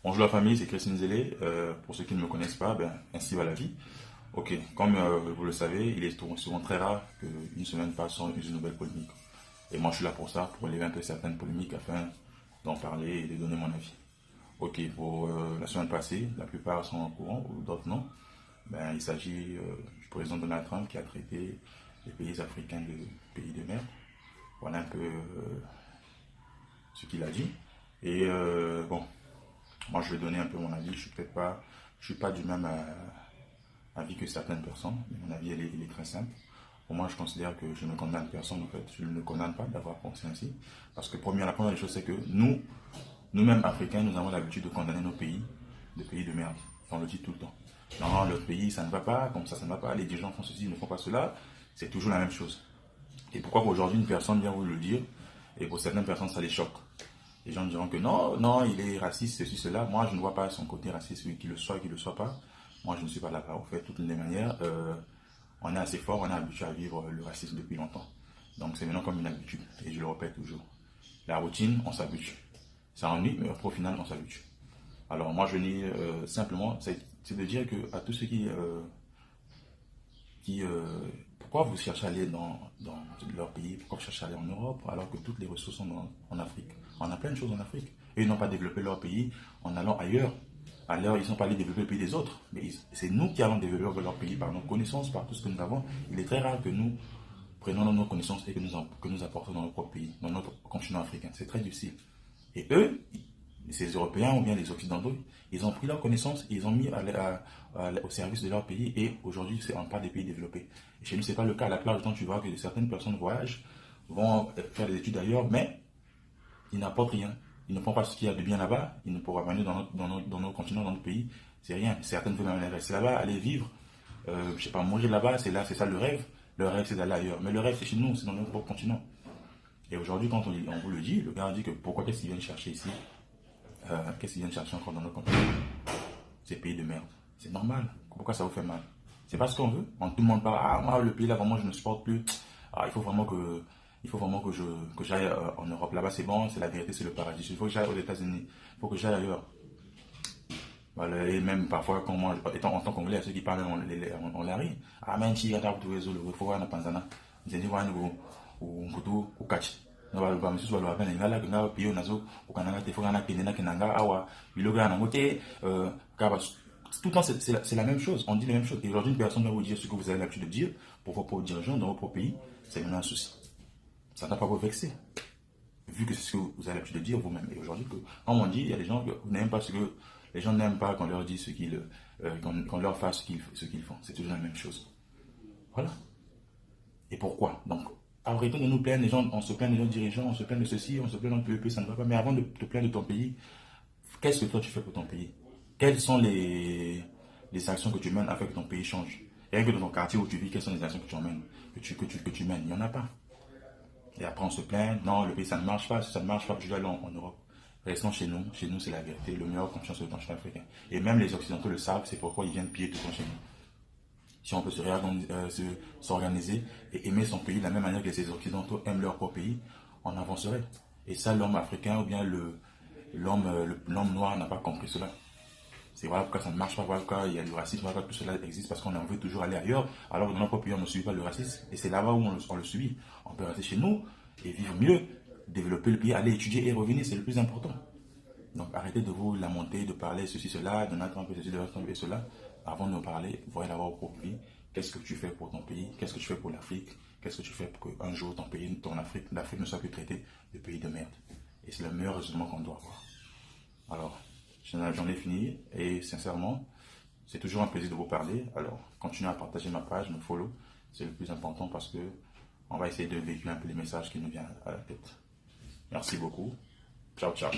Bonjour la famille, c'est Christine Zélé. Pour ceux qui ne me connaissent pas, ainsi va la vie. Ok, comme vous le savez, il est souvent très rare qu'une semaine passe sans une nouvelle polémique. Et moi je suis là pour ça, pour élever un peu certaines polémiques afin d'en parler et de donner mon avis. Ok, pour la semaine passée, la plupart sont au courant, ou d'autres non. Il s'agit du président Donald Trump qui a traité les pays africains de pays de merde. Voilà un peu ce qu'il a dit. Et bon, moi, je vais donner un peu mon avis. Je suis pas du même avis que certaines personnes. Mais mon avis, il est très simple. Pour moi, je considère que je ne condamne personne, en fait. Je ne condamne pas d'avoir pensé ainsi. Parce que la première des choses, c'est que nous-mêmes Africains, nous avons l'habitude de condamner nos pays, de pays de merde. On le dit tout le temps. Non, leur pays, ça ne va pas, comme ça ne va pas. Les dirigeants font ceci, ils ne font pas cela. C'est toujours la même chose. Et pourquoi aujourd'hui une personne vient vous le dire, et pour certaines personnes, ça les choque. Les gens diront que non, non, il est raciste, ceci, cela. Moi, je ne vois pas son côté raciste, qu'il le soit, qu'il ne le soit pas. Moi, je ne suis pas là. En fait, de toutes les manières, on est assez fort, on est habitué à vivre le racisme depuis longtemps. Donc, c'est maintenant comme une habitude. Et je le répète toujours. La routine, on s'habitue. Ça ennuie, mais au final, on s'habitue. Alors, moi, je dis simplement, c'est de dire que à tous ceux pourquoi vous cherchez à aller dans leur pays, pourquoi vous cherchez à aller en Europe, alors que toutes les ressources sont en Afrique. On a plein de choses en Afrique. Et ils n'ont pas développé leur pays en allant ailleurs. Alors, ils ne sont pas allés développer le pays des autres. Mais c'est nous qui allons développer leur pays par nos connaissances, par tout ce que nous avons. Il est très rare que nous prenions nos connaissances et que nous apportons dans notre propre pays, dans notre continent africain. C'est très difficile. Et eux, ces Européens ou bien les Occidentaux, ils ont pris leurs connaissances, ils ont mis au service de leur pays et aujourd'hui, c'est en part des pays développés. Et chez nous, ce n'est pas le cas. La plupart du temps, tu vois que certaines personnes voyagent, vont faire des études ailleurs, mais ils n'apportent rien. Ils ne font pas ce qu'il y a de bien là-bas, ils ne pourront pas venir dans notre continent, dans notre pays, c'est rien. Certaines veulent même rester là-bas, aller vivre, je sais pas, mourir là-bas, c'est là, c'est ça le rêve. Le rêve, c'est d'aller ailleurs. Mais le rêve, c'est chez nous, c'est dans notre propre continent. Et aujourd'hui, quand on vous le dit, le gars dit que pourquoi qu'est-ce qu'ils viennent chercher ici, qu'est-ce qu'ils viennent chercher encore dans notre continent? Ces pays de merde. C'est normal. Pourquoi ça vous fait mal? C'est pas ce qu'on veut. Tout le monde parle, ah, moi, le pays là, vraiment, je ne supporte plus. Ah, il faut vraiment que j'aille en Europe. Là-bas, c'est bon, c'est la vérité, c'est le paradis. Il faut que j'aille aux États-Unis. Il faut que j'aille ailleurs. Voilà, et même parfois, quand moi, étant en tant qu'anglais, ceux qui parlent, on la rit. Ah, mais si, quand tu es il faut voir un panzana. Ils disent, ou catch. Ba misusu balobaka na lingala nga piyo nazo okananga te foka na kenena kenanga awa biloga na ngote tout le temps c'est la même chose, on dit la même chose. Et aujourd'hui une personne va vous dire ce que vous avez l'habitude de dire pour vos propres dirigeants dans vos propres pays, c'est maintenant un souci. Ça n'a pas vous vexer vu que c'est ce que vous avez l'habitude de dire vous-même. Et aujourd'hui, comme on dit, il y a des gens qui n'aiment pas les gens n'aiment pas qu'on leur dise qu'on leur fasse ce qu'ils font. C'est toujours la même chose. Voilà. Et pourquoi? Donc, arrêtons de nous plaindre, les gens, on se plaint de nos dirigeants, on se plaint de ceci, on se plaint de notre PEP, ça ne va pas. Mais avant de te plaindre de ton pays, qu'est-ce que toi tu fais pour ton pays? Quelles sont les actions que tu mènes afin que ton pays change? Rien que dans ton quartier où tu vis, quelles sont les actions que tu emmènes, que tu mènes? Il n'y en a pas. Et après on se plaint, non, le pays ça ne marche pas, si ça ne marche pas, je dois aller en Europe. Restons chez nous c'est la vérité, le meilleur conscience sur le continent africain. Et même les Occidentaux le savent, c'est pourquoi ils viennent piller tout le temps chez nous. Si on peut s'organiser et aimer son pays de la même manière que les Occidentaux aiment leur propre pays, on avancerait. Et ça, l'homme africain ou bien l'homme noir n'a pas compris cela. C'est voilà pourquoi ça ne marche pas, voilà pourquoi il y a du racisme, voilà pourquoi tout cela existe, parce qu'on en veut toujours aller ailleurs, alors que dans notre propre pays, on ne subit pas le racisme. Et c'est là-bas où on le subit. On peut rester chez nous et vivre mieux, développer le pays, aller étudier et revenir, c'est le plus important. Donc arrêtez de vous lamenter, de parler ceci, cela, de notre un peu ceci, de notre un peu cela. Avant de nous parler, voyez d'abord au propre vie. Qu'est-ce que tu fais pour ton pays? Qu'est-ce que tu fais pour l'Afrique? Qu'est-ce que tu fais pour qu'un jour ton pays, l'Afrique ne soit plus traitée de pays de merde? Et c'est le meilleur raisonnement qu'on doit avoir. Alors, j'en ai fini et sincèrement, c'est toujours un plaisir de vous parler. Alors, continuez à partager ma page, me follow. C'est le plus important parce que on va essayer de véhiculer un peu les messages qui nous viennent à la tête. Merci beaucoup. Ciao, ciao.